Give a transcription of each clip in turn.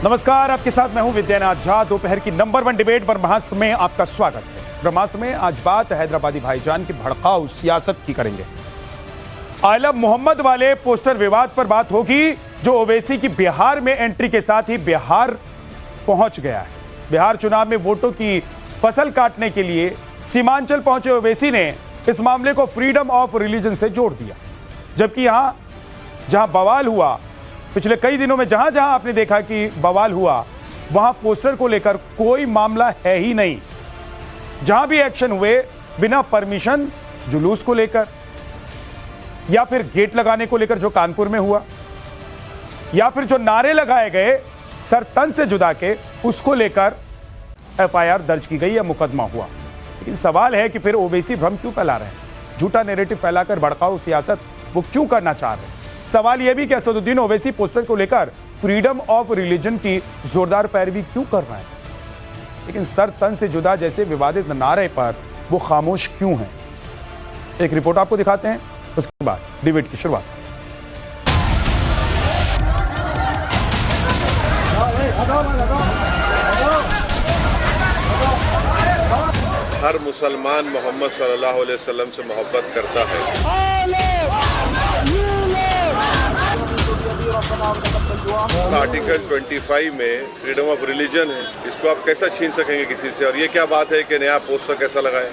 नमस्कार, आपके साथ मैं हूं विद्यानाथ झा। दोपहर की नंबर 1 डिबेट ब्रह्मास्त्र में आपका स्वागत है। ब्रह्मास्त्र में आज बात हैदराबादी भाईजान की भड़काऊ सियासत की करेंगे। आलम मोहम्मद वाले पोस्टर विवाद पर बात होगी, जो ओवैसी की बिहार में एंट्री के साथ ही बिहार पहुंच गया है। बिहार चुनाव में वोटों की फसल काटने के लिए सीमांचल पहुंचे ओवैसी ने इस मामले को फ्रीडम ऑफ रिलीजन से जोड़ दिया। जबकि यहां जहां बवाल हुआ, पिछले कई दिनों में जहां जहां आपने देखा कि बवाल हुआ, वहां पोस्टर को लेकर कोई मामला है ही नहीं। जहां भी एक्शन हुए बिना परमिशन, जुलूस को लेकर या फिर गेट लगाने को लेकर जो कानपुर में हुआ, या फिर जो नारे लगाए गए सर तन से जुदा के, उसको लेकर एफआईआर दर्ज की गई या मुकदमा हुआ। लेकिन सवाल है कि फिर ओवैसी भ्रम क्यों फैला रहे हैं, झूठा नैरेटिव फैलाकर भड़काऊ सियासत वो क्यों करना चाह रहे हैं। सवाल यह भी कि असदुद्दीन ओवैसी पोस्टर को लेकर फ्रीडम ऑफ रिलीजन की जोरदार पैरवी क्यों कर रहा है, लेकिन सर तन से जुदा जैसे विवादित नारे पर वो खामोश क्यों हैं। एक रिपोर्ट आपको दिखाते हैं, उसके बाद डिबेट की शुरुआत। हर मुसलमान मोहम्मद सल्लल्लाहु अलैहि वसल्लम से मोहब्बत करता है। आर्टिकल 25 में फ्रीडम ऑफ रिलीजन है, इसको आप कैसा छीन सकेंगे किसी से। और ये क्या बात है कि नया पोस्टर कैसा लगाए।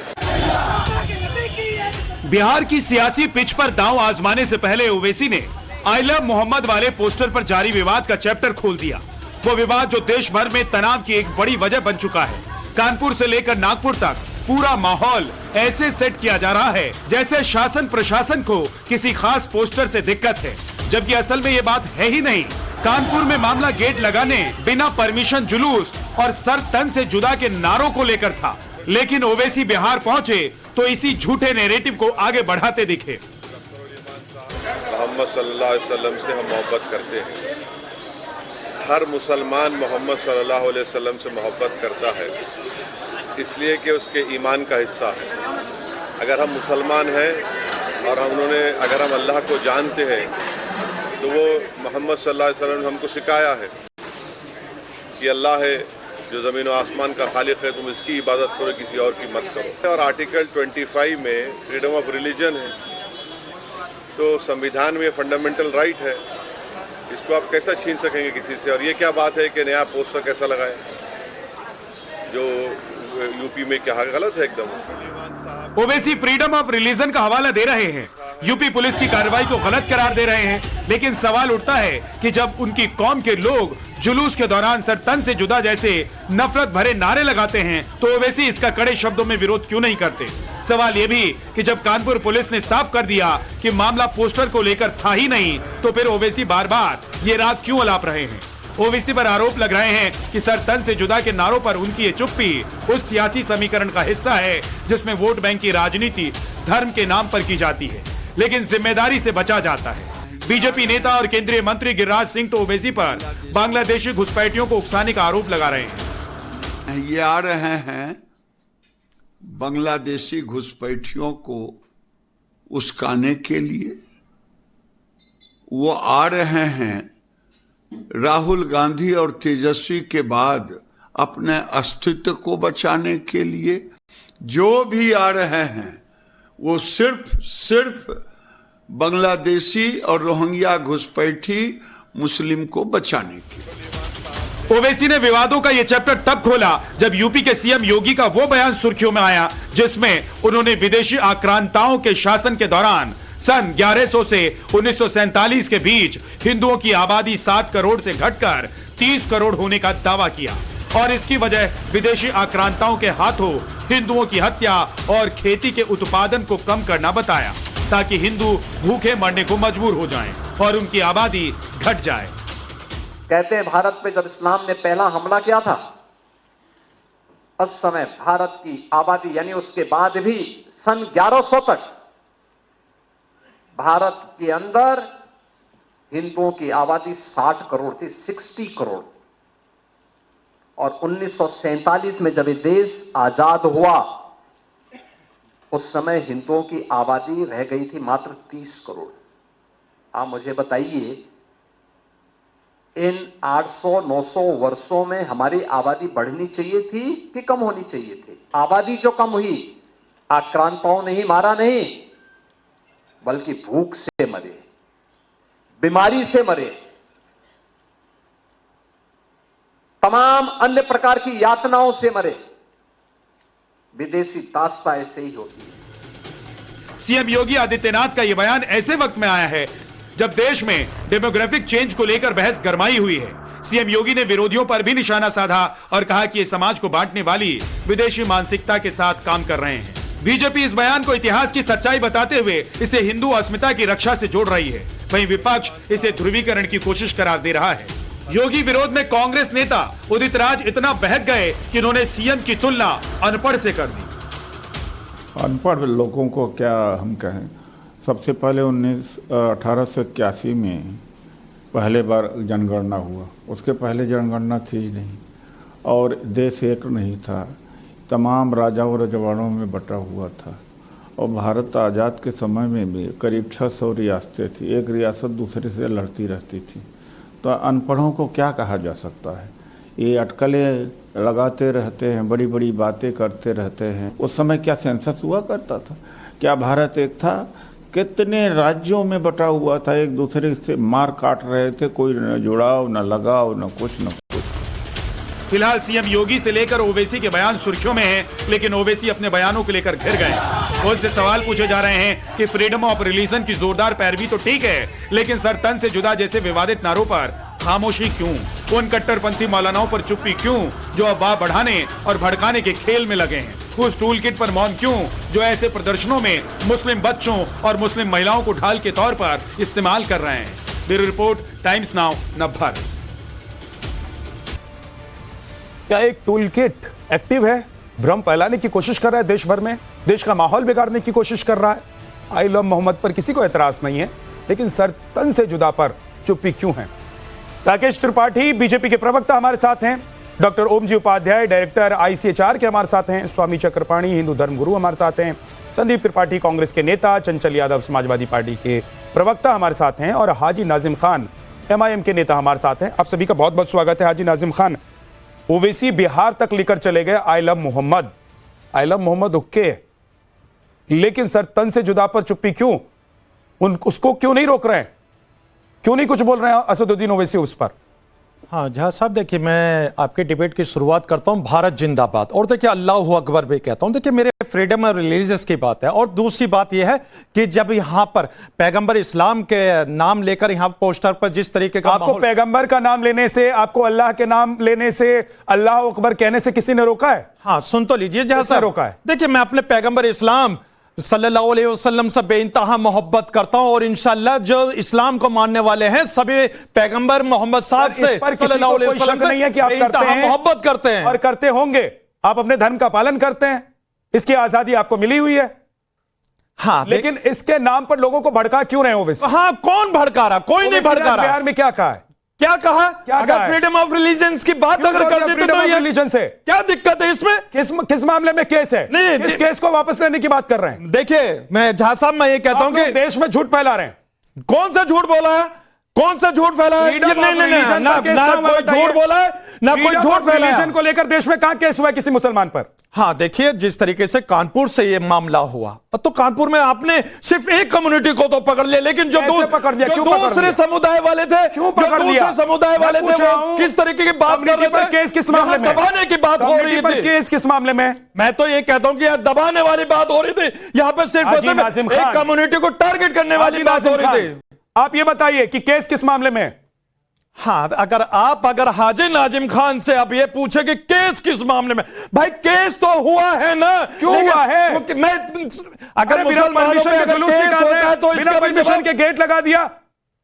बिहार की सियासी पिच पर दांव आजमाने से पहले ओवैसी ने आलम मोहम्मद वाले पोस्टर पर जारी विवाद का चैप्टर खोल दिया। वो विवाद जो देश भर में तनाव की एक बड़ी वजह बन चुका है। कानपुर से लेकर नागपुर तक पूरा माहौल ऐसे सेट किया जा रहा है जैसे शासन प्रशासन को किसी खास पोस्टर से दिक्कत है, जबकि असल में ये बात है ही नहीं। कानपुर में मामला गेट लगाने, बिना परमिशन जुलूस और सर तन से जुदा के नारों को लेकर था। लेकिन ओवैसी बिहार पहुंचे तो इसी झूठे नैरेटिव को आगे बढ़ाते दिखे। मोहम्मद सल्लल्लाहु अलैहि वसल्लम से हम मोहब्बत करते हैं। हर मुसलमान मोहम्मद सल्लल्लाहु अलैहि वसल्लम से मोहब्बत करता है, इसलिए कि उसके ईमान का हिस्सा है। अगर हम मुसलमान हैं और अगर हम अल्लाह को जानते हैं, तो वो मोहम्मद सल्लल्लाहु अलैहि वसल्लम ने हमको सिखाया है कि अल्लाह है जो ज़मीन और आसमान का खालिक है, तुम इसकी इबादत करो, किसी और की मत करो। और आर्टिकल 25 में फ्रीडम ऑफ रिलीजन है, तो संविधान में फंडामेंटल राइट है, इसको आप कैसा छीन सकेंगे किसी से। और ये क्या बात है कि नया पोस्टर कैसा लगाए, जो यूपी में क्या गलत है एकदम। ओवैसी फ्रीडम ऑफ रिलीजन का हवाला दे रहे हैं, यूपी पुलिस की कार्रवाई को गलत करार दे रहे हैं। लेकिन सवाल उठता है कि जब उनकी कौम के लोग जुलूस के दौरान सर तन से जुदा जैसे नफरत भरे नारे लगाते हैं, तो ओवैसी इसका कड़े शब्दों में विरोध क्यों नहीं करते। सवाल यह भी कि जब कानपुर पुलिस ने साफ कर दिया कि मामला पोस्टर को लेकर था ही नहीं, तो फिर ओवैसी बार बार ये राग क्यों अलाप रहे हैं। ओवैसी पर आरोप लग रहे हैं कि सर तन से जुदा के नारों पर उनकी ये चुप्पी उस सियासी समीकरण का हिस्सा है जिसमें वोट बैंक की राजनीति धर्म के नाम पर की जाती है, लेकिन जिम्मेदारी से बचा जाता है। बीजेपी नेता और केंद्रीय मंत्री गिरिराज सिंह तो ओवैसी पर बांग्लादेशी घुसपैठियों को उकसाने का आरोप लगा रहे हैं। ये आ रहे हैं बांग्लादेशी घुसपैठियों को उस्काने के लिए, वो आ रहे हैं राहुल गांधी और तेजस्वी के बाद अपने अस्तित्व को बचाने के लिए। जो भी आ रहे हैं वो सिर्फ बांग्लादेशी और रोहिंग्या घुसपैठी मुस्लिम को बचाने के लिए। ओवैसी ने विवादों का यह चैप्टर तब खोला जब यूपी के सीएम योगी का वो बयान सुर्खियों में आया जिसमें उन्होंने विदेशी आक्रांताओं के शासन के दौरान सन 1100 से 1947 के बीच हिंदुओं की आबादी 7 करोड़ से घटकर 30 करोड़ होने का दावा किया, और इसकी वजह विदेशी आक्रांताओं के हाथों हिंदुओं की हत्या और खेती के उत्पादन को कम करना बताया, ताकि हिंदू भूखे मरने को मजबूर हो जाएं और उनकी आबादी घट जाए। कहते हैं भारत पे जब इस्लाम ने पहला हमला किया था, उस समय भारत की आबादी यानी उसके बाद भी सन 1100 तक भारत के अंदर हिंदुओं की आबादी 60 करोड़ थी, 60 करोड़। और 1947 में जब ये देश आजाद हुआ, उस समय हिंदुओं की आबादी रह गई थी मात्र 30 करोड़। आप मुझे बताइए इन 800-900 वर्षों में हमारी आबादी बढ़नी चाहिए थी कि कम होनी चाहिए थी? आबादी जो कम हुई, आक्रांताओं ने ही मारा नहीं, बल्कि भूख से मरे, बीमारी से मरे, तमाम अन्य प्रकार की यातनाओं से मरे। विदेशी दास्ता ऐसे ही होती है। सीएम योगी आदित्यनाथ का यह बयान ऐसे वक्त में आया है जब देश में डेमोग्राफिक चेंज को लेकर बहस गरमाई हुई है। सीएम योगी ने विरोधियों पर भी निशाना साधा और कहा कि ये समाज को बांटने वाली विदेशी मानसिकता के साथ काम कर रहे हैं। बीजेपी इस बयान को इतिहास की सच्चाई बताते हुए इसे हिंदू अस्मिता की रक्षा से जोड़ रही है, वहीं विपक्ष इसे ध्रुवीकरण की कोशिश करार दे रहा है। योगी विरोध में कांग्रेस नेता उदित राज इतना बहक गए कि उन्होंने सीएम की तुलना अनपढ़ से कर दी। अनपढ़ लोगों को क्या हम कहें। सबसे पहले 1881 में पहले बार जनगणना हुआ, उसके पहले जनगणना थी ही नहीं, और देश एक नहीं था, तमाम राजाओं रजवाड़ों में बटा हुआ था। और भारत आज़ाद के समय में भी करीब 600 रियासतें थी, एक रियासत दूसरे से लड़ती रहती थी। तो अनपढ़ों को क्या कहा जा सकता है? ये अटकलें लगाते रहते हैं, बड़ी बड़ी बातें करते रहते हैं। उस समय क्या सेंसस हुआ करता था? क्या भारत एक था? कितने राज्यों में बटा हुआ था, एक दूसरे से मार काट रहे थे, कोई न जुड़ाव न लगाव न कुछ न कुछ। फिलहाल सीएम योगी से लेकर ओवैसी के बयान सुर्खियों में हैं, लेकिन ओवैसी अपने बयानों को लेकर घिर गए। उनसे सवाल पूछे जा रहे हैं कि फ्रीडम ऑफ रिलीजन की जोरदार पैरवी तो ठीक है, लेकिन सर तन से जुदा जैसे विवादित नारों पर खामोशी क्यों? उन कट्टरपंथी मौलानाओं पर चुप्पी क्यों जो अफवाह बढ़ाने और भड़काने के खेल में लगे हैं? उस टूल किट पर मौन क्यों जो ऐसे प्रदर्शनों में मुस्लिम बच्चों और मुस्लिम महिलाओं को ढाल के तौर पर इस्तेमाल कर रहे हैं? Bureau report, times now, Navbharat. क्या एक टूल किट एक्टिव है, भ्रम फैलाने की कोशिश कर रहा है देश भर में, देश का माहौल बिगाड़ने की कोशिश कर रहा है? आई लव मोहम्मद पर किसी को एतराज नहीं है, लेकिन सर तन से जुदा पर चुप्पी क्यों है? राकेश त्रिपाठी बीजेपी के प्रवक्ता हमारे साथ हैं, डॉक्टर ओम जी उपाध्याय डायरेक्टर ICHR के हमारे साथ हैं, स्वामी चक्रपाणी हिंदू धर्म गुरु हमारे साथ हैं, संदीप त्रिपाठी कांग्रेस के नेता, चंचल यादव समाजवादी पार्टी के प्रवक्ता हमारे साथ हैं, और हाजी नाजिम खान MIM के नेता हमारे साथ हैं। आप सभी का बहुत बहुत स्वागत है। हाजी नाजिम खान, ओवैसी बिहार तक लेकर चले गए आई लव मोहम्मद ओके, लेकिन सर तन से जुदा पर चुप्पी क्यों? उसको क्यों नहीं रोक रहे हैं? क्यों नहीं कुछ बोल रहे हैं असदुद्दीन ओवैसी उस पर? हाँ जहाँ साहब, देखिए मैं आपके डिबेट की शुरुआत करता हूँ भारत जिंदाबाद, और देखिए अल्लाह अकबर भी कहता हूँ। देखिए मेरे फ्रीडम और रिलीजियस की बात है, और दूसरी बात यह है कि जब यहाँ पर पैगंबर इस्लाम के नाम लेकर यहाँ पोस्टर पर जिस तरीके का आपको पैगंबर का नाम लेने से, आपको अल्लाह के नाम लेने से, अल्लाह अकबर कहने से किसी ने रोका है? हाँ सुन तो लीजिए, जहाँ से रोका है। देखिए मैं अपने पैगंबर इस्लाम सल्लल्लाहु अलैहि वसल्लम से बेइंतहा मोहब्बत करता हूं, और इंशाअल्लाह जो इस्लाम को मानने वाले हैं सभी पैगंबर मोहम्मद साहब से सल्लल्लाहु अलैहि वसल्लम से नहीं है कि आप करते हैं, मोहब्बत करते हैं और करते होंगे। आप अपने धर्म का पालन करते हैं, इसकी आजादी आपको मिली हुई है। हाँ लेकिन इसके नाम पर लोगों को भड़का क्यों रहे हो वैसे? हाँ कौन भड़का रहा? कोई नहीं भड़का रहा। बिहार में क्या कहा है? क्या कहा? अगर है? फ्रीडम ऑफ रिलीजन की बात अगर कर देते तो ये रिलीजन से क्या दिक्कत है इसमें? किस मामले में केस है? नहीं, किस केस को वापस लेने की बात कर रहे हैं? देखिए मैं झा साहब मैं ये कहता हूं कि देश में झूठ फैला रहे हैं। कौन सा झूठ बोला है? कौन सा झूठ फैला है? नहीं, ना कोई झूठ बोला है, ना कोई झूठ फैला है। को लेकर देश में कहां केस हुआ है किसी मुसलमान पर? हाँ देखिए जिस तरीके से कानपुर से ये मामला हुआ, तो कानपुर में आपने सिर्फ एक कम्युनिटी को तो पकड़ लिया, लेकिन जो दूसरे समुदाय वाले थे, क्यों पकड़ लिया? समुदाय वाले थे वो किस तरीके की बात कर रहे थे? केस किस मामले में? दबाने की बात हो रही थी। केस किस मामले में? मैं तो ये कहता हूं कि यह दबाने वाली बात हो रही थी, यहाँ पे सिर्फ एक कम्युनिटी को टारगेट करने वाली बात हो रही थी। आप ये बताइए कि केस किस मामले में? हाँ अगर हाजी नाजिम खान से आप ये पूछे कि केस किस मामले में, भाई केस तो हुआ है ना। क्यों हुआ है? मैं अगर मुसलमानों पे अगर केस होता है तो इसका परमिशन के गेट लगा दिया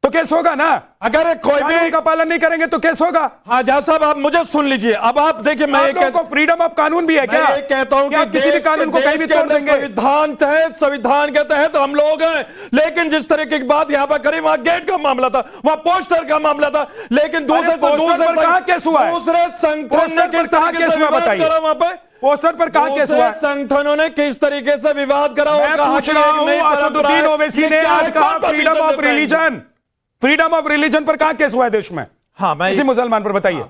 तो केस होगा ना। अगर कोई भी का पालन नहीं करेंगे तो केस होगा। हाँ जहाँ साहब आप मुझे सुन लीजिए, अब आप देखिए मैं को फ्रीडम ऑफ कानून भी है क्या? मैं ये कहता हूं कि किसी भी कानून को कहीं भी तोड़ देंगे? संविधान के तहत हम लोग हैं, लेकिन जिस तरीके की बात यहाँ पर करी, वहां गेट का मामला था, वहां पोस्टर का मामला था, लेकिन दूसरे केस हुआ है? दूसरे संगठन ने किस तरीके से विवाद करा वहां पे? पोस्टर पर कहां केस हुआ? संगठनों ने किस तरीके से विवाद करा? मैं पूछ रहा हूं, असदुद्दीन ओवैसी ने आज कहा फ्रीडम ऑफ रिलीजन पर कहां केस हुआ है देश में? हाँ, मैं किसी मुसलमान पर बताइए।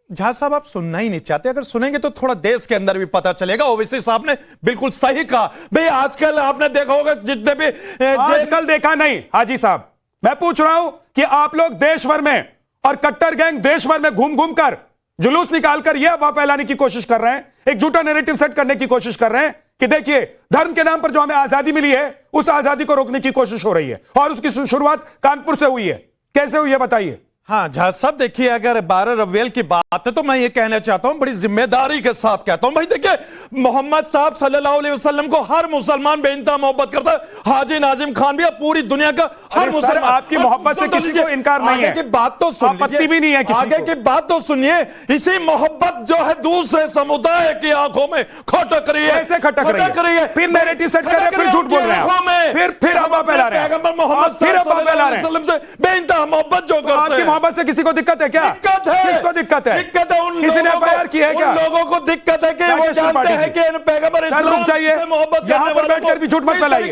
झा साहब आप सुनना ही नहीं चाहते, अगर सुनेंगे तो थोड़ा देश के अंदर भी पता चलेगा। ओवैसी साहब ने बिल्कुल सही कहा भाई, आजकल आपने देखा होगा जितने भी आजकल देखा नहीं हाजी साहब, मैं पूछ रहा हूं कि आप लोग देश भर में और कट्टर गैंग देश भर में घूम घूम कर जुलूस निकालकर यह अफवाह फैलाने की कोशिश कर रहे हैं, एक झूठा नैरेटिव सेट करने की कोशिश कर रहे हैं कि देखिए धर्म के नाम पर जो हमें आजादी मिली है उस आजादी को रोकने की कोशिश हो रही है, और उसकी शुरुआत कानपुर से हुई है। कैसे हुई है बताइए। हाँ झा साहब देखिए, अगर 12 रबीउल की बात है तो मैं ये कहना चाहता हूं, बड़ी जिम्मेदारी के साथ कहता हूं भाई, देखिए मोहम्मद साहब सल्लल्लाहु अलैहि वसल्लम को हर मुसलमान बेइंतहा मोहब्बत करता है। हाजी नाजिम खान भी, पूरी दुनिया का हर मुसलमान। आपकी मोहब्बत से किसी को इनकार नहीं है, आगे की बात तो सुन लीजिए, आपत्ति भी नहीं है किसी आगे को। की बात तो सुनिए। इसी मोहब्बत जो है दूसरे समुदाय की आंखों में खटक रही है। कैसे खटक रही है? फिर नैरेटिव सेट कर रहे हैं, फिर झूठ बोल रहे हैं, फिर अफवाह फैला रहे हैं। पैगंबर मोहम्मद फिर अफवाह फैला रहे हैं। सल्लल्लाहु अलैहि वसल्लम से बेइंतहा मोहब्बत जो करते आपकी हैं। मोहब्बत से किसी को दिक्कत है क्या? दिक्कत है। किसको दिक्कत है? दिक्कत है उन किसी ने लोगों एफआईआर की है क्या? उन लोगों को दिक्कत है कि वो जानते हैं कि इन पैगंबर सर रुक जाइए, यहां पर बैठकर भी झूठ मत फैलाइए,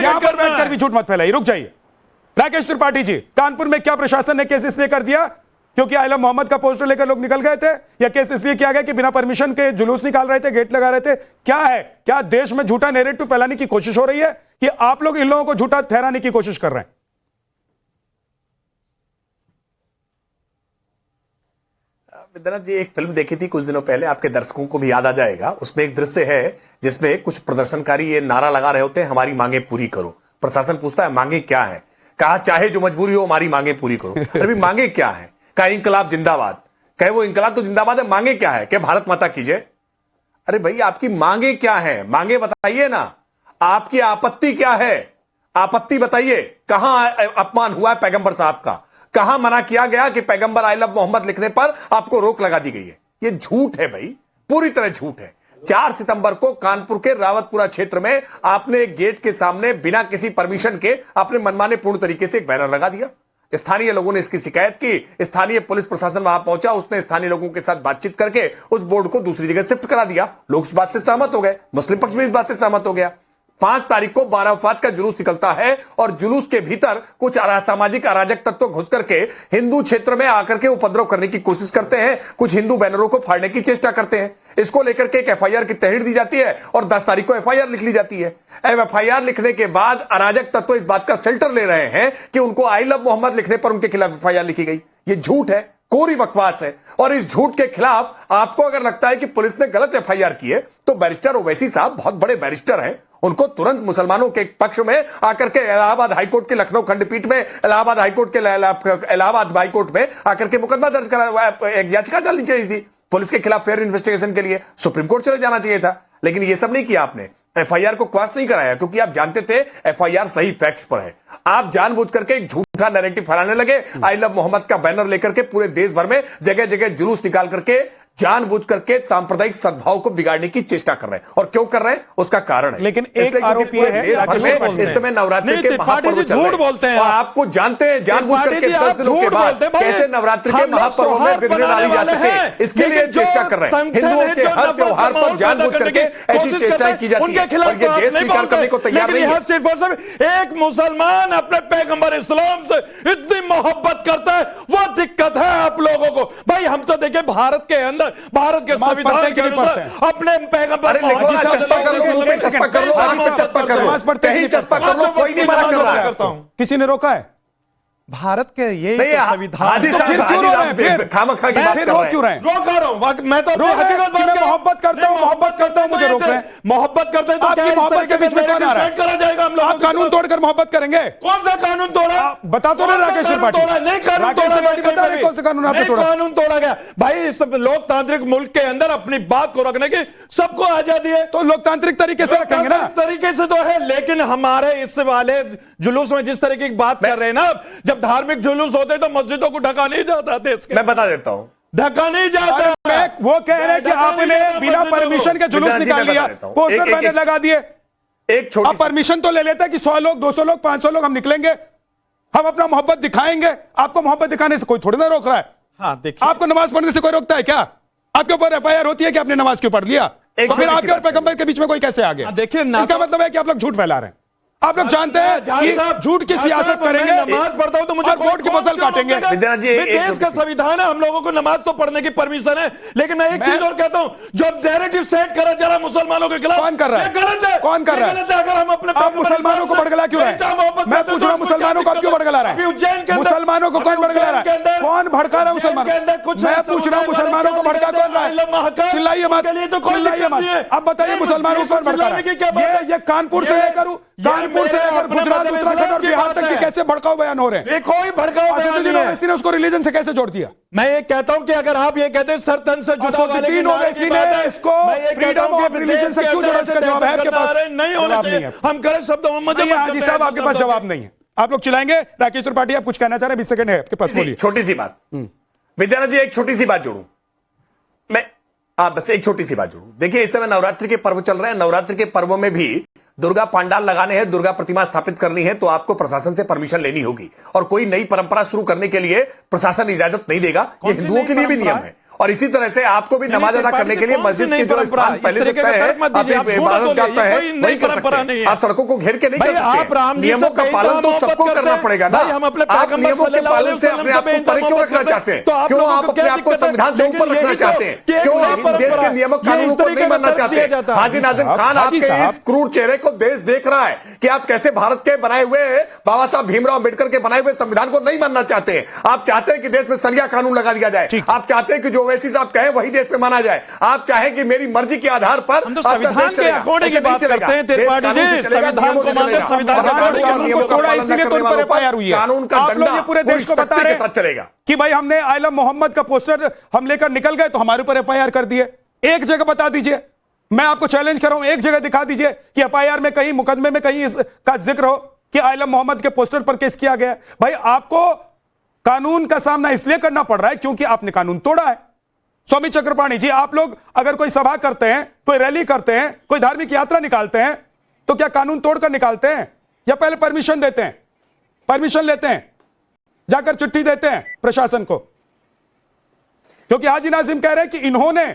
यहां पर बैठकर भी झूठ मत फैलाइए, रुक जाइए। राकेश त्रिपाठी जी, कानपुर में क्या प्रशासन ने केस इसलिए कर दिया क्योंकि आइला मोहम्मद का पोस्टर लेकर लोग निकल गए थे, या केस इसलिए किया गया कि बिना परमिशन के जुलूस निकाल रहे थे, गेट लगा रहे थे? क्या है, क्या देश में झूठा नैरेटिव फैलाने की कोशिश हो रही है कि आप लोग इन लोगों को झूठा ठहराने की कोशिश कर रहे हैं? विद्यानाथ जी, एक फिल्म देखी थी कुछ दिनों पहले, आपके दर्शकों को भी याद आ जाएगा। उसमें एक दृश्य है जिसमें कुछ प्रदर्शनकारी ये नारा लगा रहे होते हैं, हमारी मांगे पूरी करो। प्रशासन पूछता है मांगे क्या है? कहा चाहे जो मजबूरी हो हमारी मांगे पूरी करो। अरे मांगे क्या है? कहा इंकलाब जिंदाबाद। कहे वो इंकलाब तो जिंदाबाद है, मांगे क्या है? क्या भारत माता कीजिए। अरे भाई आपकी मांगे क्या है? मांगे बताइए ना, आपकी आपत्ति क्या है? आपत्ति बताइए। कहां अपमान हुआ है पैगंबर साहब का? कहां मना किया गया कि पैगंबर आई लव मोहम्मद लिखने पर आपको रोक लगा दी गई है? ये झूठ है भाई, पूरी तरह झूठ है। 4 सितंबर को कानपुर के रावतपुरा क्षेत्र में आपने एक गेट के सामने बिना किसी परमिशन के आपने मनमाने पूर्ण तरीके से एक बैनर लगा दिया। स्थानीय लोगों ने इसकी शिकायत की, स्थानीय पुलिस प्रशासन वहां पहुंचा, उसने स्थानीय लोगों के साथ बातचीत करके उस बोर्ड को दूसरी जगह शिफ्ट करा दिया। लोग इस बात से सहमत हो गए, मुस्लिम पक्ष भी इस बात से सहमत हो गया। 5 तारीख को 12 वफात का जुलूस निकलता है और जुलूस के भीतर कुछ सामाजिक अराजक तत्व घुस करके हिंदू क्षेत्र में आकर के उपद्रव करने की कोशिश करते हैं, कुछ हिंदू बैनरों को फाड़ने की चेष्टा करते हैं। इसको लेकर के एक एफआईआर की तहरीर दी जाती है और 10 तारीख को एफआईआर लिख ली जाती है। एफआईआर लिखने के बाद अराजक तत्व इस बात का शेल्टर ले रहे हैं कि उनको आई लव मोहम्मद लिखने पर उनके खिलाफ एफआईआर लिखी गई। ये झूठ है, कोरी बकवास है। और इस झूठ के खिलाफ आपको अगर लगता है कि पुलिस ने गलत एफआईआर की है तो बैरिस्टर ओवैसी साहब बहुत बड़े बैरिस्टर हैं, उनको तुरंत मुसलमानों के पक्ष में आकर के इलाहाबाद हाईकोर्ट के लखनऊ खंडपीठ में, इलाहाबाद हाईकोर्ट में आकर के मुकदमा दर्ज करा, एक याचिका डालनी चाहिए थी पुलिस के खिलाफ फेयर इन्वेस्टिगेशन के लिए। सुप्रीम कोर्ट चले जाना चाहिए था, लेकिन यह सब नहीं किया आपने। एफआईआर को क्वाश नहीं कराया क्योंकि आप जानते थे एफआईआर सही फैक्ट्स पर है। आप जानबूझ करके एक झूठा नैरेटिव फैलाने लगे, आई लव मोहम्मद का बैनर लेकर के पूरे देश भर में जगह जगह जुलूस निकाल करके जानबूझ करके सांप्रदायिक सद्भाव को बिगाड़ने की चेष्टा कर रहे हैं। और क्यों कर रहे हैं उसका कारण है, लेकिन एक आरोपी है देश भर में इस समय नवरात्रि के महापर्व चल रहे हैं। बोलते हैं और आपको जानते हैं जानबूझ करके 10 दिनों के बाद कैसे नवरात्रि के महापर्व में विघ्न डाली जा सके, इसके लिए चेष्टा कर रहे हैं। हिंदुओं के हर त्योहार पर जानबूझ करके ऐसी चेष्टाएं की जाती है और ये देश स्वीकार करने को तैयार नहीं है। सिर्फ और सिर्फ एक मुसलमान अपने पैगंबर इस्लाम से इतनी मोहब्बत करता है, वो दिक्कत है आप लोगों को। भाई हम तो देखिए भारत के अंदर, भारत के संविधान के अनुसार अपने पैगंबर चस्पा कर लो, मुंह पे चस्पा कर लो, आंख पे चस्पा कर लो, कहीं चस्पा कर लो, कोई नहीं मना कर रहा है। किसी ने रोका है? भारत के ये संविधान। हाजी साहब खामखा की बात कर रहे हैं। क्यों रहे हैं? रोक रहा हूं मैं तो मोहब्बत करता हूं मुझे रोक रहे हैं। मोहब्बत करते हैं तो आपकी क्या मोहब्बत के बीच में कौन आ रहा है? करा जाएगा हम लोग? आप कानून तोड़कर मोहब्बत करेंगे? कौन सा कानून तोड़ा? बता तो रहे राकेश त्रिपाठी। नहीं कानून तोड़ा, बता रहे कौन सा कानून आपने तोड़ा? कानून तोड़ा गया भाई। इस लोकतांत्रिक मुल्क के अंदर अपनी बात को रखने की सबको आजादी है, तो लोकतांत्रिक तरीके से रखेंगे ना? तरीके से तो है, लेकिन हमारे इस वाले जुलूस में जिस तरीके की बात कर रहे हैं ना, जब धार्मिक जुलूस होते तो मस्जिदों को ढका नहीं जाता देश के। मैं बता देता हूं, ढका नहीं जाता। वो कह रहे हैं कि आपने बिना परमिशन के जुलूस निकाल लिया, पोस्टर बैनर लगा दिए। एक छोटी आप परमिशन तो ले लेते कि 100 लोग 200 लोग 500 लोग हम निकलेंगे, हम अपना मोहब्बत दिखाएंगे। आपको मोहब्बत दिखाने से कोई थोड़ी ना रोक रहा है। हाँ देखिए, आपको नमाज पढ़ने से कोई रोकता है क्या? आपके ऊपर एफआईआर होती है कि आपने नमाज क्यों पढ़ लिया, तो फिर आपके और पैगंबर के बीच में कोई कैसे आ गया? देखिए इसका मतलब है कि आप लोग झूठ फैला रहे हैं। आप लोग जानते हैं कि झूठ की सियासत करेंगे, नमाज पढ़ता हूं तो मुझे और वोट की फसल काटेंगे। विद्यानाथ जी, एक देश का संविधान है, हम लोगों को नमाज तो पढ़ने की परमिशन है, लेकिन मैं एक चीज और कहता हूं, जो नैरेटिव सेट करा जा रहा मुसलमानों के खिलाफ, कौन कर रहा है? गलत है, कौन कर रहा है? अगर हम अपने आप मुसलमानों को भड़कला क्यों रहे हैं? मैं पूछ रहा हूं, मुसलमानों को आप क्यों भड़कला रहे हैं? उज्जैन के अंदर मुसलमानों को कौन भड़कला रहा है? कौन भड़का रहा है मुसलमानों? मैं पूछ रहा हूं, मुसलमानों को भड़का कौन रहा है? चिल्लाइए मत, चिल्लाइए मत। अब बताइए मुसलमानों को कौन भड़का रहा है? ये कानपुर से लेकर गुजरात, उत्तराखंड और बिहार तक के कैसे भड़काऊ बयान हो रहे हैं? कोई भड़काऊ बयान नहीं है। ओवैसी ने उसको रिलीजन से कैसे जोड़ दिया? मैं ये कहता हूं कि अगर आप ये कहते हैं सर तन से जुदा वाले की ओवैसी ने इसको फ्रीडम ऑफ रिलीजन से क्यों जोड़ा? इसका जवाब है आपके पास? नहीं होना चाहिए। हम करें शब्द मोहम्मद हाजी साहब, आपके पास जवाब नहीं है, आप लोग चिल्लाएंगे। राकेश त्रिपाठी, आप कुछ कहना चाह रहे हैं? 20 सेकंड है आपके पास, बोलिए। छोटी सी बात विद्यानाथ जी, एक छोटी सी बात जोड़ूं मैं, बस एक छोटी सी बात जोड़ूं। देखिए, इस समय नवरात्रि के पर्व चल रहे हैं। नवरात्रि के पर्व में भी दुर्गा पंडाल लगाने हैं, दुर्गा प्रतिमा स्थापित करनी है, तो आपको प्रशासन से परमिशन लेनी होगी, और कोई नई परंपरा शुरू करने के लिए प्रशासन इजाजत नहीं देगा। ये हिंदुओं के लिए भी नियम है, और इसी तरह से आपको भी नमाज अदा करने के लिए मस्जिद के जो स्थान पहले से तय है, आप इबादत गाह है, वही कर सकते हैं। आप सड़कों को घेर के नहीं कर सकते। नियमों का पालन तो सबको करना पड़ेगा ना। आप नियमों के पालन से अपने आप को परे क्यों रखना चाहते हैं? क्यों आप अपने आप को संविधान से ऊपर रखना चाहते हैं? क्यों आप देश के नियमों कानूनों को नहीं मानना चाहते? हाजी नाजिम खान, आपके इस क्रूर चेहरे को देश देख रहा है कि आप कैसे भारत के बनाए हुए बाबा साहब भीमराव अंबेडकर के बनाए हुए संविधान को नहीं मानना चाहते हैं। आप चाहते हैं कि देश में सरिया कानून लगा दिया जाए। आप चाहते हैं कि जो ओवैसी साहब कहें वही देश में माना जाए। आप चाहें कि मेरी मर्जी के आधार पर हम तो संविधान के अकॉर्डिंग की बात करते हैं। त्रिपाठी जी, संविधान को मानते हैं, संविधान के कानून को तोड़ा, इसीलिए तो उन पर एफआईआर हुई है। कानून का आप लोग ये पूरे देश को बता रहे हैं चलेगा कि भाई हमने आलम मोहम्मद का पोस्टर हम लेकर निकल गए तो हमारे ऊपर एफआईआर कर दिए। एक जगह बता दीजिए, मैं आपको चैलेंज कर रहा हूं, एक जगह दिखा दीजिए कि एफआईआर में कहीं, मुकदमे में कहीं इसका जिक्र हो कि आलम मोहम्मद के पोस्टर पर केस किया गया। भाई, आपको कानून का सामना इसलिए करना पड़ रहा है क्योंकि आपने कानून तोड़ा है। स्वामी चक्रपाणी जी, आप लोग अगर कोई सभा करते हैं, कोई रैली करते हैं, कोई धार्मिक यात्रा निकालते हैं, तो क्या कानून तोड़कर निकालते हैं या पहले परमिशन देते हैं? परमिशन लेते हैं, जाकर चिट्ठी देते हैं प्रशासन को? क्योंकि हाजी नाजिम कह रहे हैं कि इन्होंने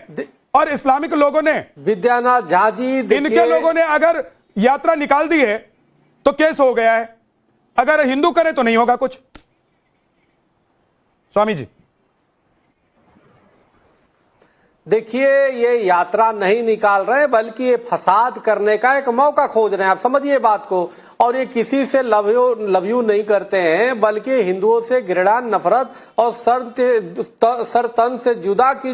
और इस्लामिक लोगों ने, विद्यानाथ झा जी, इनके लोगों ने अगर यात्रा निकाल दी है तो केस हो गया है, अगर हिंदू करें तो नहीं होगा कुछ। स्वामी जी, देखिए, ये यात्रा नहीं निकाल रहे बल्कि ये फसाद करने का एक मौका खोज रहे हैं। आप समझिए बात को। और ये किसी से लव यू नहीं करते हैं, बल्कि हिंदुओं से घृणा, नफरत और सर तन से जुदा की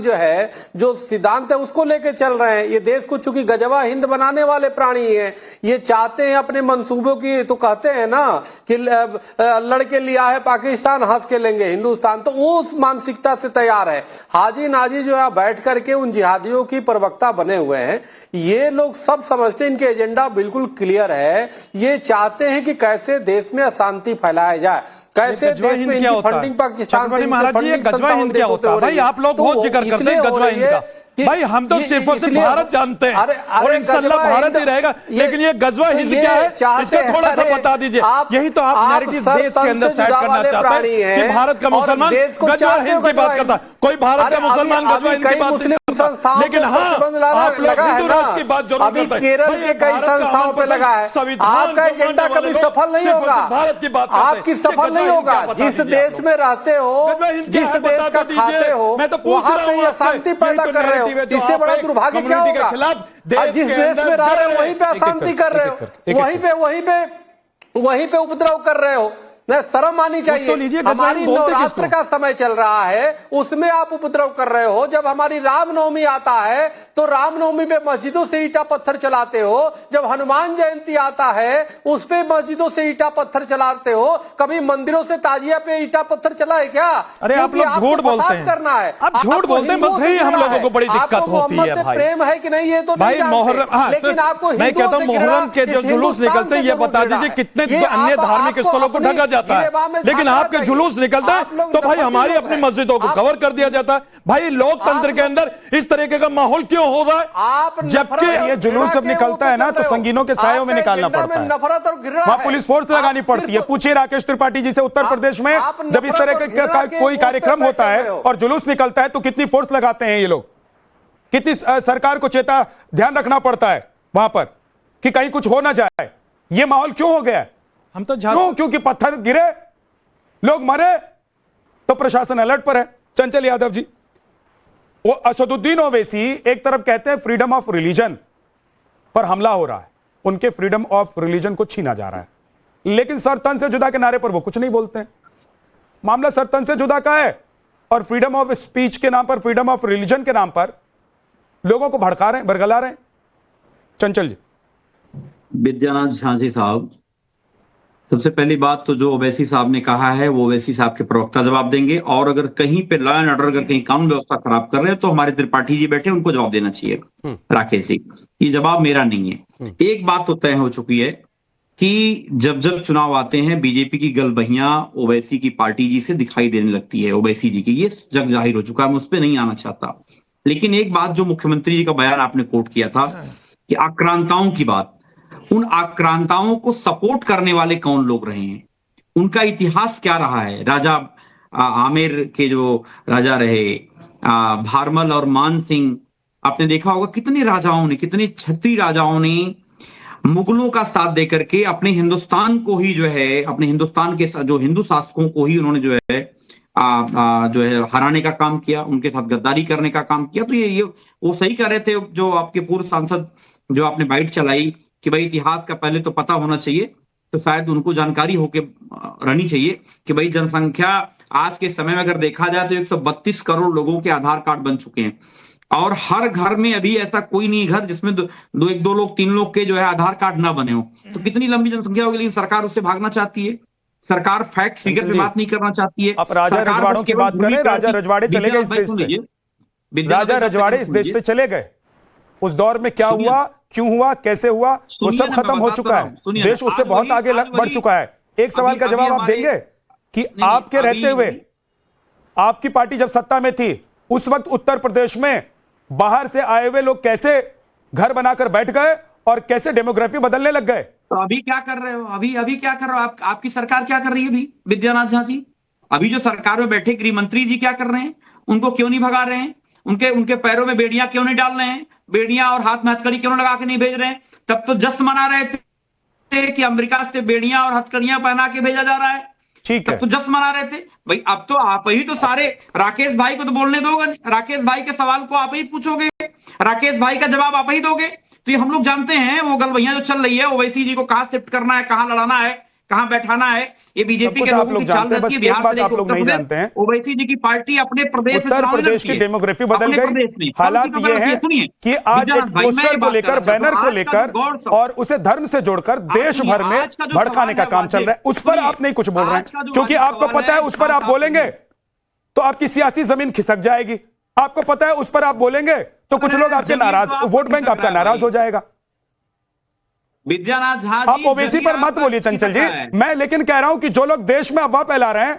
जो सिद्धांत है उसको लेके चल रहे हैं। ये देश को चूंकि गजवा हिंद बनाने वाले प्राणी हैं, ये चाहते हैं अपने मंसूबों की, तो कहते हैं ना कि लड़के लिया है पाकिस्तान, हंस के लेंगे हिंदुस्तान, तो वो उस मानसिकता से तैयार है। हाजी नाजी जो है बैठ करके उन जिहादियों की प्रवक्ता बने हुए हैं। ये लोग सब समझते हैं, इनके एजेंडा बिल्कुल क्लियर है। ये चाहते हैं कि कैसे देश में अशांति फैलाया जाए, कैसे देश में इनकी फंडिंग पाकिस्तान से, महाराज जी, गजवा हिंद क्या होता है? भाई, आप लोग बहुत जिक्र करते हैं गजवा हिंद का। भाई, हम तो सिर्फ और सिर्फ भारत जानते हैं और इंशाल्लाह भारत ही रहेगा, लेकिन ये गजवा हिंद क्या है इसका थोड़ा सा बता दीजिए। यही तो आप नैरेटिव देश के अंदर सेट करना चाहते हैं कि भारत का मुसलमान गजवा हिंद की बात करता है। कोई भारत का मुसलमान गजवा हिंद की बात नहीं करता, लेकिन हाँ, आप लोग हिंदू राष्ट्र की बात जरूर करते हैं। केरल के कई संस्थाओं पे लगा है। आपका एजेंडा कभी सफल नहीं होगा, भारत की बात आपकी सफल नहीं होगा। जिस देश में रहते हो, जिस देश का खाते हो, वहां पे अशांति पैदा कर रहे हो। इससे बड़ा दुर्भाग्य क्या होगा? जिस देश में रह रहे हो वहीं पे अशांति कर रहे हो, वहीं पे उपद्रव कर रहे हो। नहीं, शर्म आनी चाहिए। हमारी नवरात्र का समय चल रहा है, उसमें आप उपद्रव कर रहे हो। जब हमारी रामनवमी आता है तो रामनवमी पे मस्जिदों से ईटा पत्थर चलाते हो। जब हनुमान जयंती आता है उस पे मस्जिदों से ईटा पत्थर चलाते हो। कभी मंदिरों से ताजिया पे ईटा पत्थर चला है क्या? अरे आप लोग झूठ बोलते हैं, करना है, आप झूठ बोलते हैं, बस यही हम लोगों को बड़ी दिक्कत होती है। भाई, प्रेम है कि नहीं ये तो भाई, मुहर्रम, लेकिन आपको मैं कहता हूँ मुहर्रम के जो जुलूस निकलते हैं, ये बता दीजिए कितने अन्य धार्मिक स्थलों को ढका जाता है, लेकिन आपके जुलूस निकलता है तो भाई हमारी अपनी मस्जिदों को कवर कर दिया जाता है। भाई, लोकतंत्र के अंदर इस तरीके का माहौल क्यों हो रहा है? जबकि ये जुलूस जब निकलता है ना तो संगीनों के सायों में निकालना पड़ता है, नफरत और घृणा, वहां पुलिस फोर्स लगानी पड़ती है। पूछिए राकेश त्रिपाठी जी से, उत्तर प्रदेश में जब इस तरह का कोई कार्यक्रम होता है और जुलूस निकलता है तो कितनी फोर्स लगाते हैं ये लोग, कितनी सरकार को ध्यान रखना पड़ता है वहां पर कि कहीं कुछ हो ना जाए। ये माहौल क्यों हो गया है? हम तो क्योंकि पत्थर गिरे, लोग मरे, तो प्रशासन अलर्ट पर है। चंचल यादव जी, वो असदुद्दीन ओवैसी एक तरफ कहते हैं फ्रीडम ऑफ रिलीजन पर हमला हो रहा है, उनके फ्रीडम ऑफ रिलीजन को छीना जा रहा है, लेकिन सर तन से जुदा के नारे पर वो कुछ नहीं बोलते हैं। मामला सर तन से जुदा का है और फ्रीडम ऑफ स्पीच के नाम पर, फ्रीडम ऑफ रिलीजन के नाम पर लोगों को भड़का रहे हैं, बरगला रहे हैं। चंचल जी। विद्यानाथ झा जी साहब, सबसे पहली बात तो जो ओवैसी साहब ने कहा है वो ओवैसी साहब के प्रवक्ता जवाब देंगे, और अगर कहीं पे लॉ एंड ऑर्डर अगर कहीं कानून व्यवस्था खराब कर रहे हैं तो हमारे त्रिपाठी जी बैठे, उनको जवाब देना चाहिए, राकेश जी। ये जवाब मेरा नहीं है। एक बात तो तय हो चुकी है कि जब जब चुनाव आते हैं बीजेपी की गलबहियां ओवैसी की पार्टी जी से दिखाई देने लगती है, ओवैसी जी की, ये जग जाहिर हो चुका है, मैं उस पर नहीं आना चाहता। लेकिन एक बात जो मुख्यमंत्री जी का बयान आपने कोट किया था कि आक्रांताओं की बात, उन आक्रांताओं को सपोर्ट करने वाले कौन लोग रहे हैं, उनका इतिहास क्या रहा है। राजा आमेर के जो राजा रहे, भारमल और मान सिंह, आपने देखा होगा कितने राजाओं ने, कितने छत्री राजाओं ने मुगलों का साथ देकर के अपने हिंदुस्तान को ही जो है, अपने हिंदुस्तान के जो हिंदू शासकों को ही उन्होंने जो है हराने का काम किया, उनके साथ गद्दारी करने का काम किया। तो ये वो सही कह रहे थे जो आपके पूर्व सांसद जो आपने बाइट चलाई कि भाई इतिहास का पहले तो पता होना चाहिए, तो शायद उनको जानकारी होके रहनी चाहिए कि भाई जनसंख्या आज के समय में अगर देखा जाए तो 132 करोड़ लोगों के आधार कार्ड बन चुके हैं, और हर घर में अभी ऐसा कोई नहीं घर जिसमें दो लोग 3 लोग के जो है आधार कार्ड ना बने हो। तो कितनी लंबी जनसंख्या होगी, लेकिन सरकार उससे भागना चाहती है। सरकार फैक्ट फिगर पे बात नहीं करना चाहती है। आप राजा रजवाड़ों की बात करें, राजा रजवाड़े चले गए इस देश से, राजा रजवाड़े इस देश से चले गए। उस दौर में क्या हुआ, क्यों हुआ, कैसे हुआ, वो सब खत्म हो चुका है। देश उससे बहुत आगे बढ़ चुका है। एक सवाल का जवाब आप देंगे कि आपके रहते हुए, आपकी पार्टी जब सत्ता में थी उस वक्त उत्तर प्रदेश में बाहर से आए हुए लोग कैसे घर बनाकर बैठ गए और कैसे डेमोग्राफी बदलने लग गए? तो अभी क्या कर रहे हो, अभी क्या कर रहे हो आपकी सरकार क्या कर रही है अभी, विद्यानाथ झा जी? अभी जो सरकार में बैठे गृह मंत्री जी क्या कर रहे हैं? उनको क्यों नहीं भगा रहे हैं? उनके पैरों में बेड़ियां क्यों नहीं डाल रहे हैं? बेड़ियां और हाथ में हथकड़ी क्यों लगा के नहीं भेज रहे हैं? तब तो जश्न मना रहे थे कि अमेरिका से बेड़ियां और हथकड़ियां पहना के भेजा जा रहा है, ठीक है, तब तो जश्न मना रहे थे। भाई अब तो आप ही तो सारे, राकेश भाई को तो बोलने दोगे, राकेश भाई के सवाल को आप ही पूछोगे, राकेश भाई का जवाब आप ही दोगे। तो ये हम लोग जानते हैं वो गलबहियां जो चल रही है, ओवैसी जी को कहां शिफ्ट करना है, कहां लड़ाना है, कहां बैठाना है, ये बीजेपी के लोगों की चाल रहती है। बिहार से लेकर उत्तर प्रदेश, ओवैसी जी की पार्टी अपने प्रदेश में, उत्तर प्रदेश की डेमोग्राफी बदल गई। हालात ये है कि आज एक पोस्टर को लेकर, बैनर को लेकर और उसे धर्म से जोड़कर देश भर में भड़काने का काम चल रहा है। उस पर आप नहीं कुछ बोल रहे हैं क्योंकि आपको पता है उस पर आप बोलेंगे तो आपकी सियासी जमीन खिसक जाएगी। आपको पता है उस पर आप बोलेंगे तो कुछ लोग आपके नाराज, वोट बैंक आपका नाराज हो जाएगा। विद्यानाथ झा, आप ओवैसी पर मत बोलिए चंचल जी, मैं लेकिन कह रहा हूं कि जो लोग देश में अफवाह फैला रहे हैं,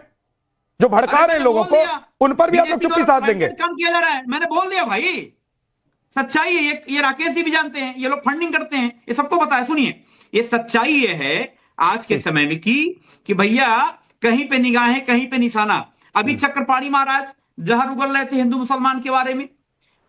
जो भड़का रहे हैं लोगों को, उन पर भी आप लोग चुप्पी साध देंगे। काम किया जा रहा है, मैंने बोल दिया भाई, सच्चाई है ये राकेश जी भी जानते हैं, ये लोग फंडिंग करते हैं, ये सबको पता है। सुनिए, ये सच्चाई ये है आज के समय में कि भैया कहीं पे निगाहें कहीं पे निशाना। अभी चक्रपाणी महाराज जहर उगल रहे थे हिंदू मुसलमान के बारे में।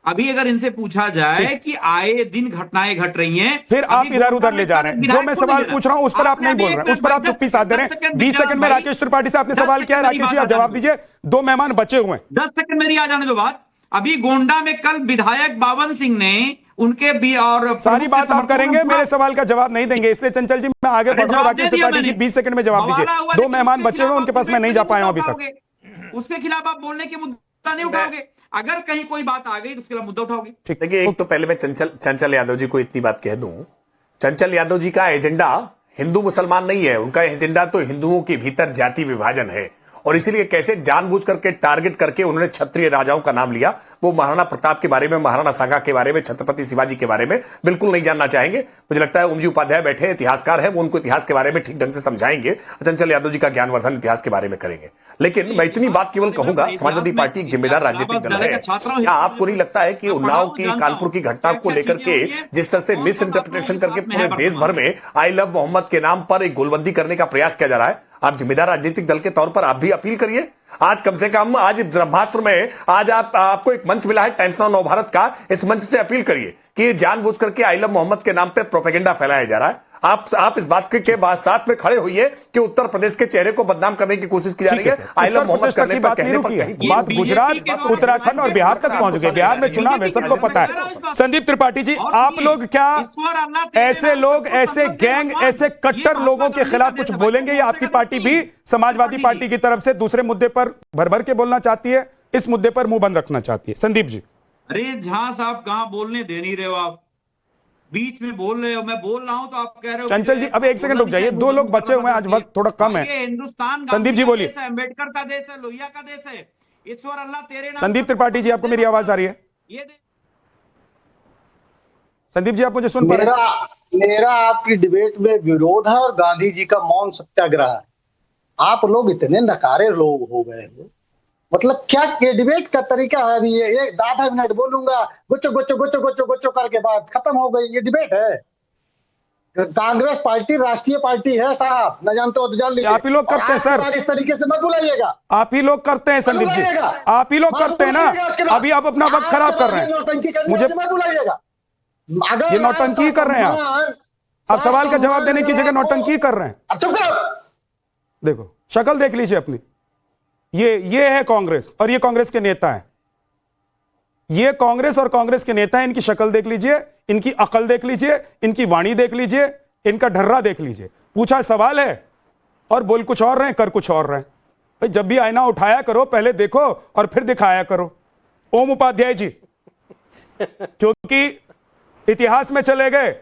अभी अगर इनसे पूछा जाए कि आए दिन घटनाएं घट रही हैं, फिर आप इधर उधर ले जा रहे हैं। जो मैं सवाल पूछ रहा हूं उस पर आप नहीं बोल रहे हैं, उस पर आप चुप्पी साध दे रहे हैं। 20 सेकंड में राकेश त्रिपाठी से आपने सवाल किया है, राकेश जी आप जवाब दीजिए, 2 मेहमान बचे हुए हैं। 10 सेकंड मेरी आ जाने दो बात। अभी गोंडा में कल विधायक बावन सिंह ने उनके भी, और सारी बात आप करेंगे, मेरे सवाल का जवाब नहीं देंगे, इसलिए चंचल जी मैं आगे बढ़ रहा हूं। राकेश त्रिपाठी जी 20 सेकंड में जवाब दीजिए। 2 मेहमान बचे हुए, उनके पास मैं नहीं जा पाया हूं अभी तक। उसके खिलाफ आप बोलने की मुद्दा नहीं उठाओगे, अगर कहीं कोई बात आ गई तो उसके खिलाफ मुद्दा उठाओगे। देखिए, एक तो पहले मैं चंचल यादव जी को इतनी बात कह दूं, चंचल यादव जी का एजेंडा हिंदू मुसलमान नहीं है, उनका एजेंडा तो हिंदुओं के भीतर जाति विभाजन है। और इसीलिए कैसे जानबूझ करके टारगेट करके उन्होंने क्षत्रिय राजाओं का नाम लिया। वो महाराणा प्रताप के बारे में, महाराणा सांगा के बारे में, छत्रपति शिवाजी के बारे में बिल्कुल नहीं जानना चाहेंगे। मुझे लगता है ओमजी उपाध्याय बैठे इतिहासकार हैं, वो उनको इतिहास के बारे में ठीक ढंग से समझाएंगे। चंचल यादव जी का ज्ञानवर्धन इतिहास के बारे में करेंगे। लेकिन मैं इतनी बात केवल कहूंगा, समाजवादी पार्टी एक जिम्मेदार राजनीतिक दल है। क्या आपको नहीं लगता है कि उन्नाव की, कानपुर की घटना को लेकर के जिस तरह से मिस इंटरप्रिटेशन करके पूरे देश भर में आई लव मोहम्मद के नाम पर एक गोलबंदी करने का प्रयास किया जा रहा है? आप जिम्मेदार राजनीतिक दल के तौर पर आप भी अपील करिए। आज कम से कम आज ब्रह्मास्त्र में आज आपको एक मंच मिला है टाइम्स नाउ नवभारत का, इस मंच से अपील करिए कि जानबूझ करके आई लव मोहम्मद के नाम पे प्रोपेगेंडा फैलाया जा रहा है। आप इस बात के बाद साथ में खड़े हुए कि उत्तर प्रदेश के चेहरे को बदनाम करने की कोशिश की जा रही है, आई लव मोहम्मद करने पर कहने पर कहीं बात गुजरात, उत्तराखंड और बिहार तक पहुंच गई। बिहार में चुनाव है, सबको पता है। संदीप त्रिपाठी जी, आप लोग क्या ऐसे लोग, ऐसे गैंग, ऐसे कट्टर लोगों के खिलाफ कुछ बोलेंगे, या आपकी पार्टी भी समाजवादी पार्टी की तरफ से दूसरे मुद्दे पर भर भर के बोलना चाहती है, इस मुद्दे पर मुंह बंद रखना चाहती है? संदीप जी। अरे झा साहब कहां बोलने दे नहीं रहे हो आप, बीच में बोल रहे हो, मैं बोल रहा हूं तो आप कह रहे हो। चंचल जी अब एक सेकंड रुक जाइए, दो लोग बचे हुए हैं, आज वक्त थोड़ा कम है। हिंदुस्तान संदीप जी बोलिए। अम्बेडकर का देश है, लोहिया का देश है, ईश्वर अल्लाह तेरे नाम। संदीप त्रिपाठी जी, आपको मेरी आवाज आ रही है? संदीप जी आप मुझे सुन पा रहे हैं? मेरा आपकी डिबेट में विरोध है और गांधी जी का मौन सत्याग्रह है। आप लोग इतने नकारे लोग हो गए हो, मतलब क्या ये डिबेट का तरीका है? अभी ये 10 मिनट बोलूंगा, गुच्चो गुच्चो गुच्चो गुच्चो गुच्चो करके बात खत्म हो गई, ये डिबेट है? कांग्रेस पार्टी राष्ट्रीय पार्टी है साहब, न जानते हो तो जान लीजिए। आप ही लोग करते हैं सर, इस तरीके से मत बुलाइएगा। आप ही लोग करते हैं संदीप जी, आप ही लोग करते हैं ना। अभी आप अपना वक्त खराब कर रहे हैं, मुझे मत बुलाइएगा। ये नौटंकी कर रहे हैं आप सवाल का जवाब देने की जगह नौटंकी कर रहे हैं। देखो शक्ल देख लीजिए अपनी, ये है कांग्रेस और ये कांग्रेस के नेता हैं। ये कांग्रेस और कांग्रेस के नेता हैं, इनकी शक्ल देख लीजिए, इनकी अकल देख लीजिए, इनकी वाणी देख लीजिए, इनका ढर्रा देख लीजिए। पूछा सवाल है और बोल कुछ और रहे, कर कुछ और रहे। भाई जब भी आईना उठाया करो पहले देखो और फिर दिखाया करो। ओम उपाध्याय जी क्योंकि इतिहास में चले गए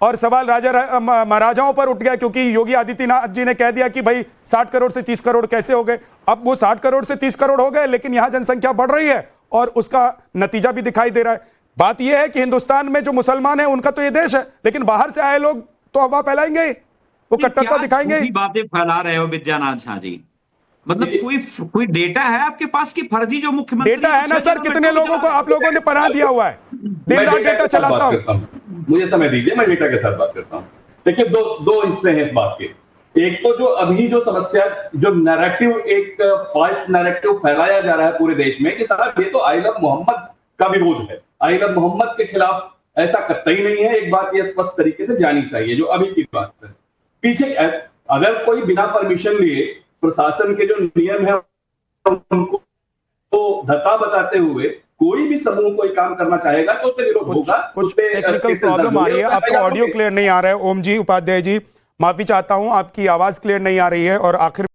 और सवाल राजा महाराजाओं पर उठ गया, क्योंकि योगी आदित्यनाथ जी ने कह दिया कि भाई 60 करोड़ से 30 करोड़ कैसे हो गए। अब वो 60 करोड़ से 30 करोड़ हो गए, लेकिन यहां जनसंख्या बढ़ रही है और उसका नतीजा भी दिखाई दे रहा है। बात यह है कि हिंदुस्तान में जो मुसलमान है उनका तो ये देश है, लेकिन बाहर से आए लोग तो अफवाह फैलाएंगे ही, वो कट्टरता दिखाएंगे ही। बातें फैला रहे हो विद्यानाथ झा जी, मतलब कोई डेटा है आपके पास कि फर्जी जो मुख्यमंत्री? डेटा है ना सर, कितने लोगों को आप लोगों ने पनाह दिया हुआ है, दिन रात डेटा चलाता हूं। मुझे समय दीजिए, मैं डेटा के साथ बात करता हूं। देखिए दो हिस्से हैं इस बात के। एक तो जो अभी जो समस्या, जो नैरेटिव, एक फॉल्स नैरेटिव फैलाया जा रहा है पूरे देश में कि साहब ये तो आई लव मोहम्मद का विरोध है, आई लव मोहम्मद के खिलाफ, ऐसा कतई नहीं है। एक बात ये स्पष्ट तरीके से जानी चाहिए, जो अभी की बात है, पीछे अगर कोई बिना परमिशन लिए प्रशासन के जो नियम है उनको तो धक्का बताते हुए कोई भी समूह कोई काम करना चाहेगा तो उससे विरोध होगा। कुछ टेक्निकल प्रॉब्लम आ रही है, आपका ऑडियो क्लियर नहीं आ रहा है। ओम जी उपाध्याय जी माफी चाहता हूं, आपकी आवाज क्लियर नहीं आ रही है। और आखिर